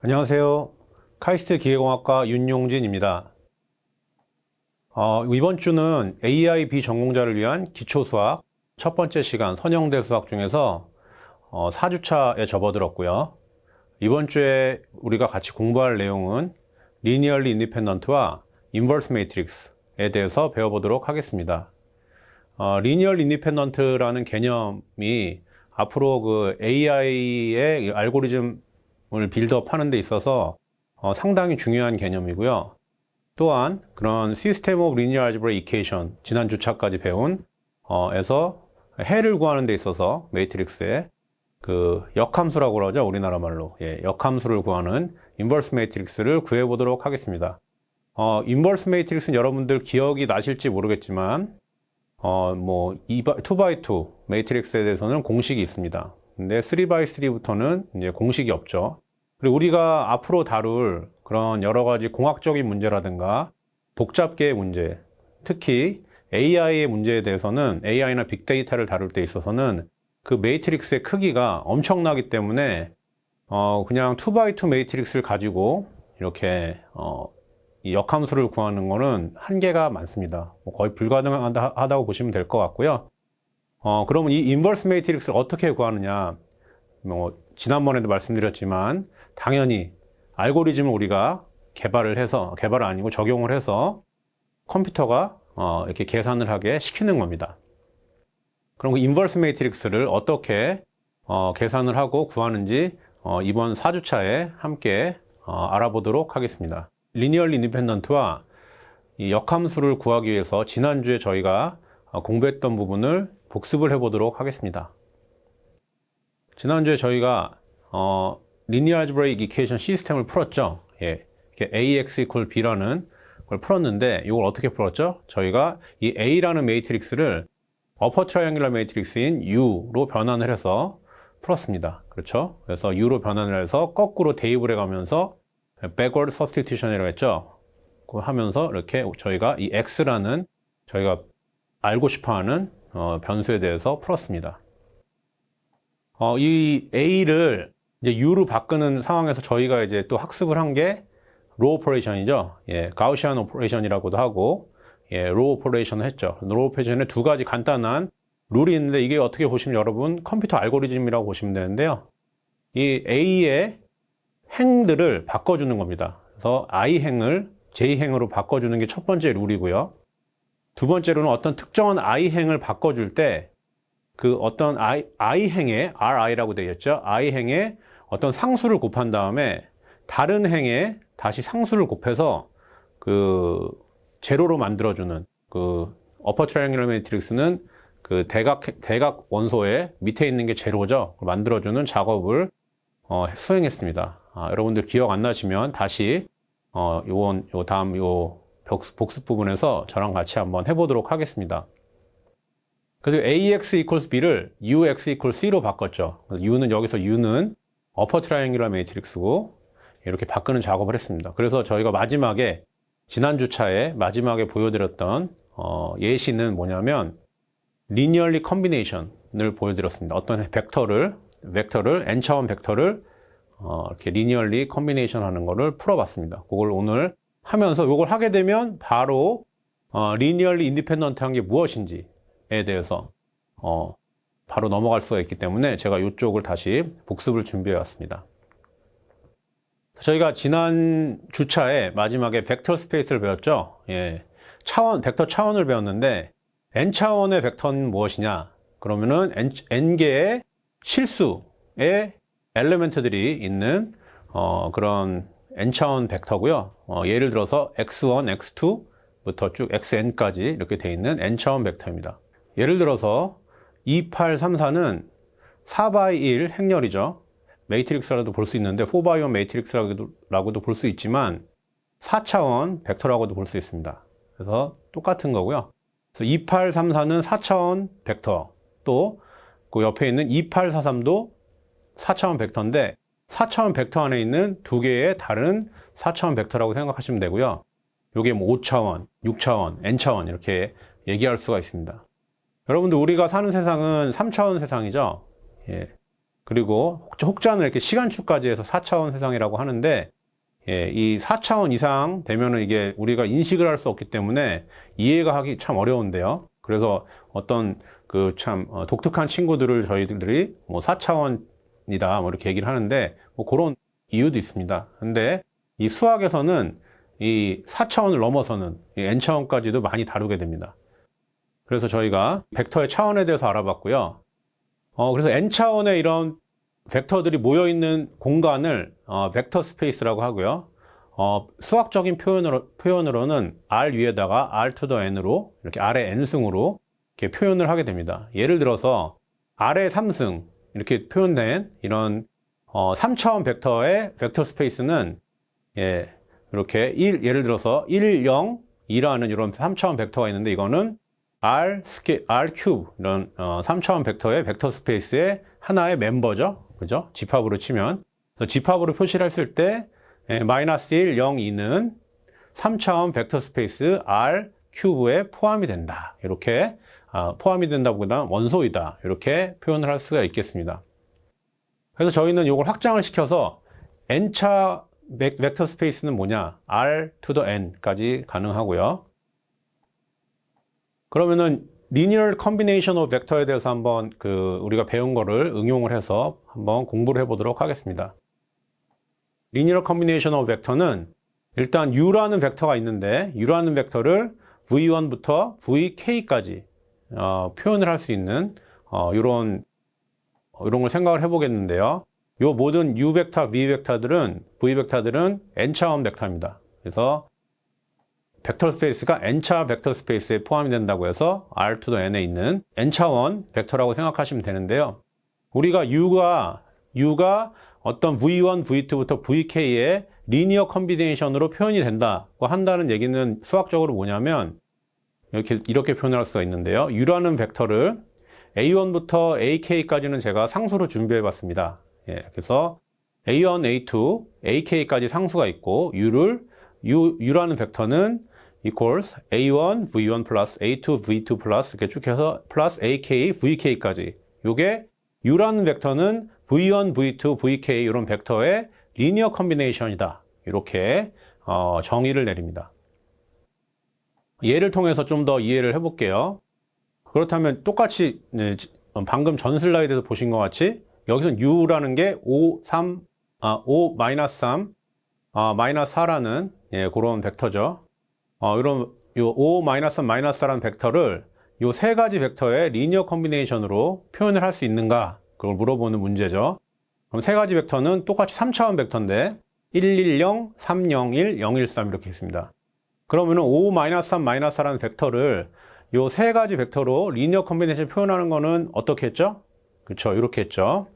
안녕하세요. 카이스트 기계공학과 윤용진입니다. 이번 주는 AI 비전공자를 위한 기초수학 첫 번째 시간 선형대 수학 중에서 4주차에 접어들었고요. 이번 주에 우리가 같이 공부할 내용은 Linearly Independent와 Inverse Matrix에 대해서 배워보도록 하겠습니다. Linearly Independent라는 개념이 앞으로 그 AI의 알고리즘을 빌드업 하는 데 있어서 상당히 중요한 개념이고요. 또한 그런 System of Linear Algebra Equation 지난 주차까지 배운 에서 해를 구하는 데 있어서 매트릭스의 그 역함수라고 그러죠, 우리나라 말로. 역함수를 구하는 인버스 매트릭스를 구해 보도록 하겠습니다. 인버스 매트릭스는 여러분들 기억이 나실지 모르겠지만 2x2 매트릭스에 대해서는 공식이 있습니다. 근데 3x3부터는 이제 공식이 없죠. 그리고 우리가 앞으로 다룰 그런 여러 가지 공학적인 문제라든가 복잡계의 문제, 특히 AI의 문제에 대해서는 AI나 빅데이터를 다룰 때 있어서는 그 매트릭스의 크기가 엄청나기 때문에 그냥 2x2 매트릭스를 가지고 이렇게 이 역함수를 구하는 거는 한계가 많습니다. 거의 불가능하다고 보시면 될 것 같고요. 그러면 이 인버스 매트릭스를 어떻게 구하느냐? 지난번에도 말씀드렸지만 당연히 알고리즘을 우리가 개발을 아니고 적용을 해서 컴퓨터가 이렇게 계산을 하게 시키는 겁니다. 그럼 그 인버스 매트릭스를 어떻게 계산을 하고 구하는지 이번 4주차에 함께 알아보도록 하겠습니다. 리니얼리 인디펜던트와 이 역함수를 구하기 위해서 지난주에 저희가 공부했던 부분을 복습을 해보도록 하겠습니다. 지난주에 저희가 Linear Algebraic Equation 시스템을 풀었죠. AX equal B라는 걸 풀었는데 이걸 어떻게 풀었죠? 저희가 이 A라는 매트릭스를 어퍼 트라이앵귤러 매트릭스인 U로 변환을 해서 풀었습니다. 그렇죠? 그래서 U로 변환을 해서 거꾸로 대입을 해가면서 backward substitution이라고 했죠. 그거 하면서 이렇게 저희가 이 X라는 저희가 알고 싶어하는 변수에 대해서 풀었습니다. 이 A를 이제 U로 바꾸는 상황에서 저희가 이제 또 학습을 한 게 로 오퍼레이션이죠. 가우시안 오퍼레이션이라고도 하고, 로 오퍼레이션을 했죠. 로 오퍼레이션에 두 가지 간단한 룰이 있는데 이게 어떻게 보시면 여러분 컴퓨터 알고리즘이라고 보시면 되는데요. 이 A의 행들을 바꿔주는 겁니다. 그래서 I행을 J행으로 바꿔주는 게 첫 번째 룰이고요. 두 번째로는 어떤 특정한 I행을 바꿔줄 때 그 어떤 I행에, RI라고 되어 있죠. I행에 어떤 상수를 곱한 다음에 다른 행에 다시 상수를 곱해서 그 제로로 만들어주는 그 어퍼 트라이앵귤러 매트릭스는 그 대각 원소의 밑에 있는 게 제로죠. 만들어주는 작업을 수행했습니다. 여러분들 기억 안 나시면 다시 다음 복습 부분에서 저랑 같이 한번 해보도록 하겠습니다. 그래서 AX equals B를 UX equals C로 바꿨죠. U는 어퍼 트라이앵귤러 매트릭스고 이렇게 바꾸는 작업을 했습니다. 그래서 저희가 마지막에 지난주차에 마지막에 보여드렸던 예시는 뭐냐면 linearly combination을 보여드렸습니다. 어떤 벡터를 n차원 벡터를 이렇게 linearly combination 하는 거를 풀어봤습니다. 그걸 오늘 하면서 이걸 하게 되면 바로 linearly independent 한 게 무엇인지에 대해서 바로 넘어갈 수가 있기 때문에 제가 이쪽을 다시 복습을 준비해 왔습니다. 저희가 지난 주차에 마지막에 벡터 스페이스를 배웠죠. 벡터 차원을 배웠는데 n차원의 벡터는 무엇이냐? 그러면은 n개의 실수의 엘리멘트들이 있는 그런 n차원 벡터고요. 예를 들어서 x1, x2부터 쭉 xn까지 이렇게 되어 있는 n차원 벡터입니다. 예를 들어서 2834는 4x1 행렬이죠. 매트릭스라도 볼 수 있는데 4x1 매트릭스라고도 볼 수 있지만 4차원 벡터라고도 볼 수 있습니다. 그래서 똑같은 거고요. 그래서 2834는 4차원 벡터, 또 그 옆에 있는 2843도 4차원 벡터인데 4차원 벡터 안에 있는 두 개의 다른 4차원 벡터라고 생각하시면 되고요. 요게 5차원, 6차원, n차원 이렇게 얘기할 수가 있습니다. 여러분들 우리가 사는 세상은 3차원 세상이죠. 그리고 혹자는 이렇게 시간축까지 해서 4차원 세상이라고 하는데, 예, 이 4차원 이상 되면은 이게 우리가 인식을 할 수 없기 때문에 이해가 하기 참 어려운데요. 그래서 어떤 그 참 독특한 친구들을 저희들이 뭐 4차원이다 뭐 이렇게 얘기를 하는데, 뭐 그런 이유도 있습니다. 근데 이 수학에서는 이 4차원을 넘어서는 이 n차원까지도 많이 다루게 됩니다. 그래서 저희가 벡터의 차원에 대해서 알아봤고요. 그래서 n차원의 이런 벡터들이 모여있는 공간을 벡터 스페이스라고 하고요. 수학적인 표현으로는 R 위에다가 R to the n으로 이렇게 R의 n승으로 이렇게 표현을 하게 됩니다. 예를 들어서 R의 3승 이렇게 표현된 이런 3차원 벡터의 벡터 스페이스는 예, 이렇게 예를 들어서 1, 0, 2라는 이런 3차원 벡터가 있는데 이거는 R 큐브 이런 3차원 벡터의 벡터 스페이스의 하나의 멤버죠. 그죠? 집합으로 치면. 집합으로 표시를 했을 때 마이너스 1, 0, 2는 3차원 벡터 스페이스 R 큐브에 포함이 된다. 이렇게 포함이 된다보다 원소이다. 이렇게 표현을 할 수가 있겠습니다. 그래서 저희는 이걸 확장을 시켜서 n차 벡터 스페이스는 뭐냐? R to the n까지 가능하고요. 그러면은 linear combination of vector에 대해서 한번 우리가 배운 거를 응용을 해서 한번 공부를 해보도록 하겠습니다. linear combination of vector는 일단 u라는 벡터가 있는데 u라는 벡터를 v1부터 vk까지 표현을 할 수 있는 이런 걸 생각을 해보겠는데요. 요 모든 u 벡터, v 벡터들은 n차원 벡터입니다. 그래서 벡터 스페이스가 n차 벡터 스페이스에 포함이 된다고 해서 R to the n에 있는 n차원 벡터라고 생각하시면 되는데요. 우리가 u가 어떤 v1, v2부터 vk의 리니어 컨비네이션으로 표현이 된다고 한다는 얘기는 수학적으로 뭐냐면 이렇게 표현할 수가 있는데요. u라는 벡터를 a1부터 ak까지는 제가 상수로 준비해 봤습니다. 예, 그래서 a1, a2, ak까지 상수가 있고 u라는 벡터는 equals a1, v1 플러스 a2, v2 플러스 이렇게 쭉 해서 플러스 ak, vk까지. 요게 u라는 벡터는 v1, v2, vk 이런 벡터의 리니어 컨비네이션이다. 이렇게 정의를 내립니다. 예를 통해서 좀 더 이해를 해볼게요. 그렇다면 똑같이 방금 전 슬라이드에서 보신 것 같이 여기서 u라는 게 5, 마이너스 3, 마이너스 4라는 그런 벡터죠. 이런 5, 마이너스 3, 마이너스 4라는 벡터를 요 세 가지 벡터의 리니어 컨비네이션으로 표현을 할 수 있는가? 그걸 물어보는 문제죠. 그럼 세 가지 벡터는 똑같이 3차원 벡터인데 110, 301, 013 이렇게 있습니다. 그러면은 5, 마이너스 3, 마이너스 4라는 벡터를 요 세 가지 벡터로 리니어 컨비네이션 표현하는 거는 어떻게 했죠? 그렇죠. 이렇게 했죠.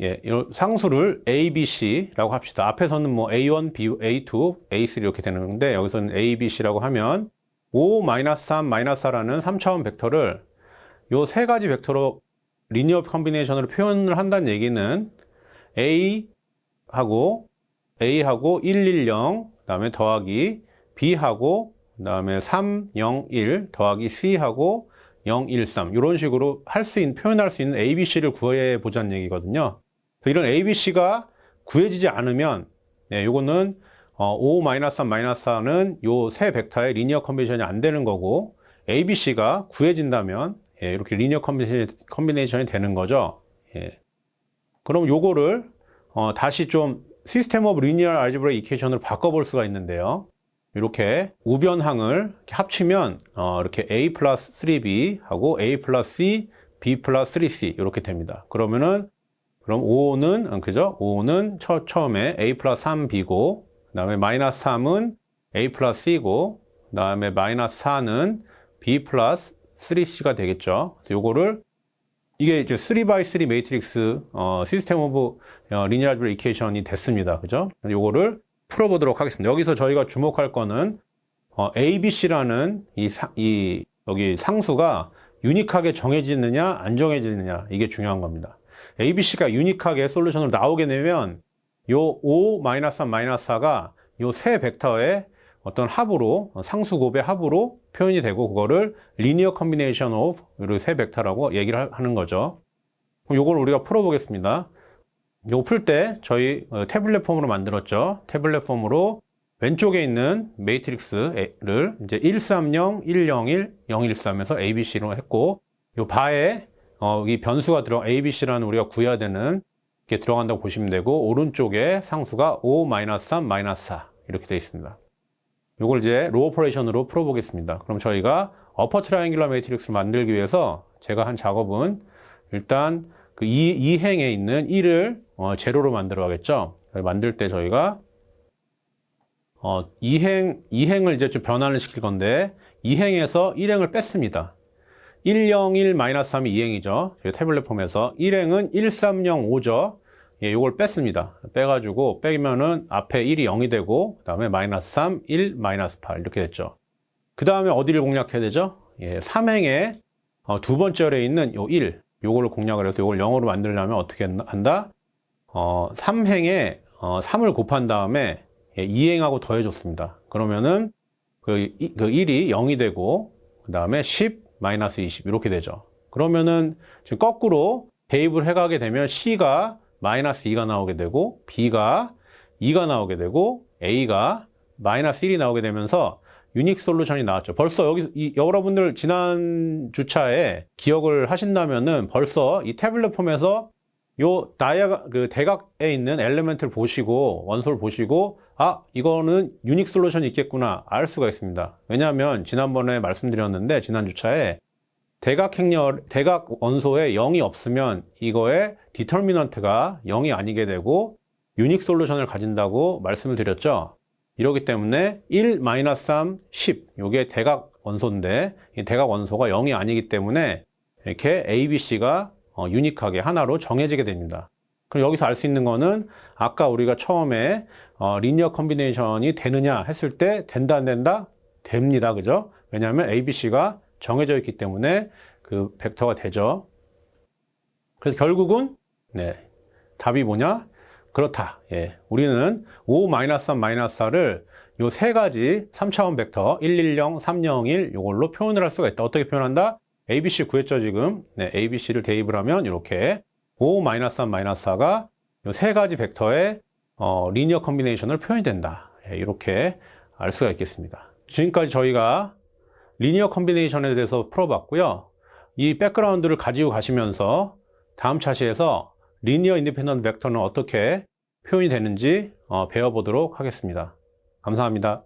예, 상수를 A, B, C라고 합시다. 앞에서는 뭐 A1, B, A2, A3 이렇게 되는 건데 여기서는 A, B, C라고 하면 5, 마이너스 3, 마이너스 4라는 3차원 벡터를 요 세 가지 벡터로 리니어 컨비네이션으로 표현을 한다는 얘기는 A하고 110, 그 다음에 더하기 B하고 그 다음에 301 더하기 C하고 013 이런 식으로 표현할 수 있는 ABC를 구해 보자는 얘기거든요. 이런 ABC가 구해지지 않으면 요거는 5, 마이너스 3, 마이너스 4는 요 세 벡터의 리니어 컨비네이션이 안 되는 거고 ABC가 구해진다면 이렇게 리니어 컨비네이션이 되는 거죠. 그럼 요거를 다시 좀 시스템 오브 리니어 알제브라 이퀘이션으로 바꿔볼 수가 있는데요. 이렇게 우변항을 이렇게 합치면 이렇게 a 플러스 3b 하고 a 플러스 c, b 플러스 3c 이렇게 됩니다. 그럼 5는 그죠? 5는 처음에 a 플러스 3b고 그 다음에 마이너스 3은 a 플러스 c고 그 다음에 마이너스 4는 b 플러스 3c가 되겠죠. 요거를 이게 이제 3x3 매트릭스 시스템 오브 리니어 알제브라 이퀘이션이 됐습니다. 그죠? 요거를 풀어보도록 하겠습니다. 여기서 저희가 주목할 거는 ABC라는 여기 상수가 유니크하게 정해지느냐 안 정해지느냐 이게 중요한 겁니다. ABC가 유니크하게 솔루션으로 나오게 되면 요 5, 마이너스 3, 마이너스 4가 요 세 벡터의 어떤 합으로 상수곱의 합으로 표현이 되고 그거를 리니어 컨비네이션 오브 세 벡터라고 얘기를 하는 거죠. 그럼 요걸 우리가 풀어보겠습니다. 요거 풀 때 저희 태블릿 폼으로 만들었죠. 태블릿 폼으로 왼쪽에 있는 매트릭스를 이제 130, 101, 013에서 ABC로 했고, 요 바에 이 변수가 ABC라는 우리가 구해야 되는 게 들어간다고 보시면 되고, 오른쪽에 상수가 5, -3, -4 이렇게 되어 있습니다. 요걸 이제 로 오퍼레이션으로 풀어보겠습니다. 그럼 저희가 어퍼 트라이앵귤러 매트릭스를 만들기 위해서 제가 한 작업은 일단 그 이 행에 있는 1을 제로로 만들어 가겠죠. 만들 때 저희가 이 행을 이제 좀 변환을 시킬 건데 2행에서 1행을 뺐습니다. 101 -3이 2행이죠. 저희 태블릿 폼에서 1행은 1305죠. 예, 요걸 뺐습니다. 빼가지고 빼면은 앞에 1이 0이 되고, 그 다음에 -3, 1, -8 이렇게 됐죠. 그 다음에 어디를 공략해야 되죠? 예, 3행에 두 번째 열에 있는 요 1, 요거를 공략을 해서 요걸 0으로 만들려면 어떻게 한다? 3행에 3을 곱한 다음에 2행하고 더해줬습니다. 그러면은 그 1이 0이 되고, 그 다음에 10, -20 이렇게 되죠. 그러면은 지금 거꾸로 대입을 해가게 되면 C가 -2가 나오게 되고, B가 2가 나오게 되고, A가 -1이 나오게 되면서 유닉 솔루션이 나왔죠. 벌써 여러분들 지난 주차에 기억을 하신다면은 벌써 이 태블릿 폼에서 요 대각에 있는 엘리멘트를 보시고, 원소를 보시고, 이거는 유닉 솔루션이 있겠구나 알 수가 있습니다. 왜냐하면 지난번에 말씀드렸는데, 지난 주차에 대각 원소에 0이 없으면 이거의 디터미넌트가 0이 아니게 되고 유닉 솔루션을 가진다고 말씀을 드렸죠. 이러기 때문에 1, -3, 10 요게 대각 원소인데, 이 대각 원소가 0이 아니기 때문에 이렇게 ABC가 유니크하게 하나로 정해지게 됩니다. 그럼 여기서 알 수 있는 거는 아까 우리가 처음에 리니어 컨비네이션이 되느냐 했을 때 된다 안 된다? 됩니다. 그죠? 왜냐하면 ABC가 정해져 있기 때문에 그 벡터가 되죠. 그래서 결국은 답이 뭐냐? 그렇다. 예. 우리는 5, -3, -4를 요 세 가지 3차원 벡터 110, 301 요걸로 표현을 할 수가 있다. 어떻게 표현한다? ABC 구했죠, 지금. ABC를 대입을 하면 이렇게 5, -3, -4가 요 세 가지 벡터의 리니어 컨비네이션을 표현이 된다. 예, 이렇게 알 수가 있겠습니다. 지금까지 저희가 리니어 컨비네이션에 대해서 풀어봤고요. 이 백그라운드를 가지고 가시면서 다음 차시에서 리니어 인디펜던트 벡터는 어떻게 표현이 되는지 배워보도록 하겠습니다. 감사합니다.